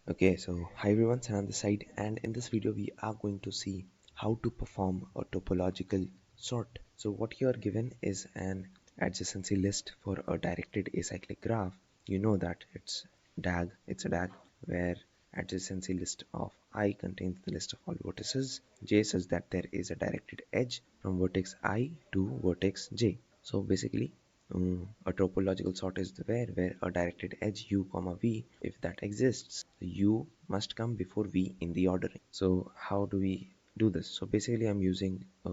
Okay, so hi everyone, Senan on the side, and in this video we are going to see how to perform a topological sort. So what you are given is an adjacency list for a directed acyclic graph. You know that it's a DAG where adjacency list of I contains the list of all vertices j such that there is a directed edge from vertex I to vertex j. So basically a topological sort is where a directed edge u comma v, if that exists, u must come before v in the ordering. So how do we do this? So basically I'm using a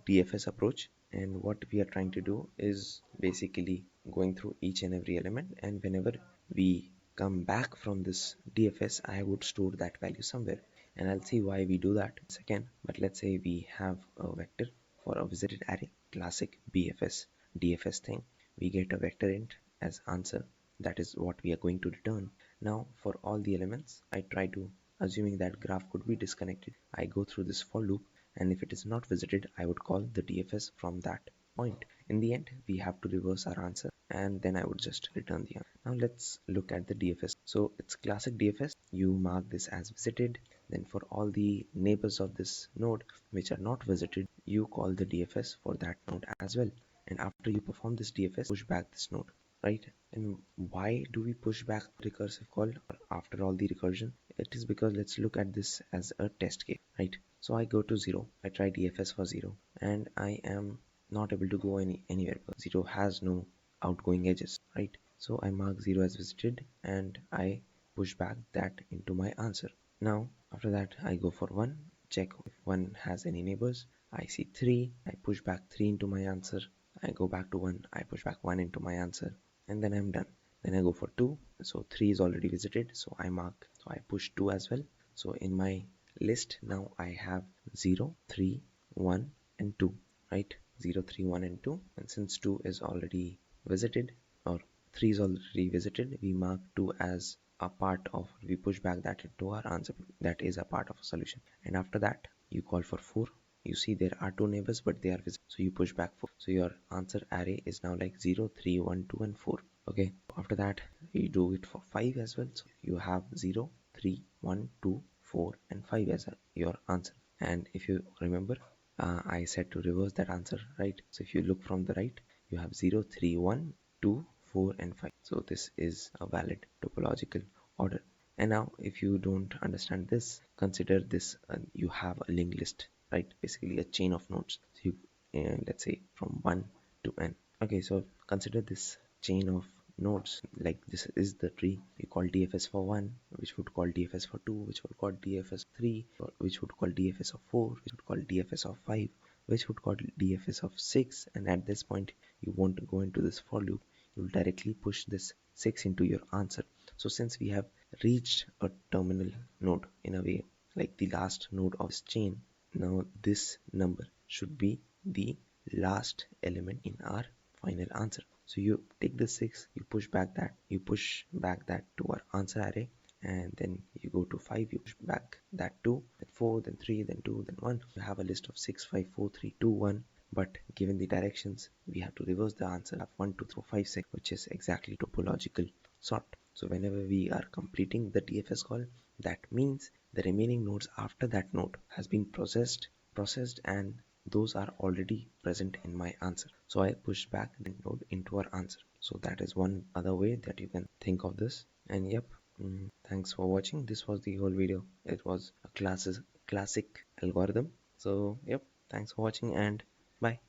DFS approach, and what we are trying to do is basically going through each and every element, and whenever we come back from this DFS I would store that value somewhere, and I'll see why we do that in a second. But let's say we have a vector for a visited array, classic BFS DFS thing. We get a vector int as answer. That is what we are going to return. Now for all the elements I try to, assuming that graph could be disconnected, I go through this for loop, and if it is not visited I would call the DFS from that point. In the end we have to reverse our answer, and then I would just return the answer. Now let's look at the DFS. So it's classic DFS. You mark this as visited, then for all the neighbors of this node which are not visited, you call the DFS for that node as well. And after you perform this DFS, push back this node, right? And why do we push back recursive call after all the recursion? It is because let's look at this as a test case, right? So I go to 0, I try DFS for 0, and I am not able to go anywhere because 0 has no outgoing edges, right? So I mark 0 as visited and I push back that into my answer. Now after that I go for 1, check if 1 has any neighbors. I see 3, I push back 3 into my answer. I go back to 1, I push back 1 into my answer, and then I'm done. Then I go for 2, so 3 is already visited, so I push 2 as well. So in my list now I have 0, 3, 1 and 2, right? 0, 3, 1 and 2, and since 2 is already visited, or 3 is already visited, we mark 2 as a part of, we push back that into our answer, that is a part of a solution. And after that you call for 4. You see there are 2 neighbors but they are visible, so you push back 4. So your answer array is now like 0, 3, 1, 2 and 4. Okay, after that you do it for 5 as well. So you have 0, 3, 1, 2, 4 and 5 as your answer. And if you remember, I said to reverse that answer, right? So if you look from the right, you have 0, 3, 1, 2, 4 and 5. So this is a valid topological order. And now if you don't understand this, consider this, you have a linked list, right? Basically a chain of nodes. So you let's say from 1 to n. Okay, so consider this chain of nodes like this is the tree. You call DFS for 1, which would call DFS for 2, which would call DFS 3, which would call DFS of 4, which would call DFS of 5, which would call DFS of 6. And at this point you want to go into this for loop, you'll directly push this 6 into your answer. So since we have reached a terminal node in a way, like the last node of this chain, now this number should be the last element in our final answer. So you take the 6, you push back that to our answer array, and then you go to 5, you push back that 2, then 4, then 3, then 2, then 1. You have a list of 6, 5, 4, 3, 2, 1. But given the directions, we have to reverse the answer of 1, 2, 3, 4, 5, 6, which is exactly topological sort. So whenever we are completing the DFS call, that means the remaining nodes after that node has been processed, and those are already present in my answer. So I push back the node into our answer. So that is one other way that you can think of this. And yep, thanks for watching. This was the whole video. It was a classic algorithm. So yep, thanks for watching and bye.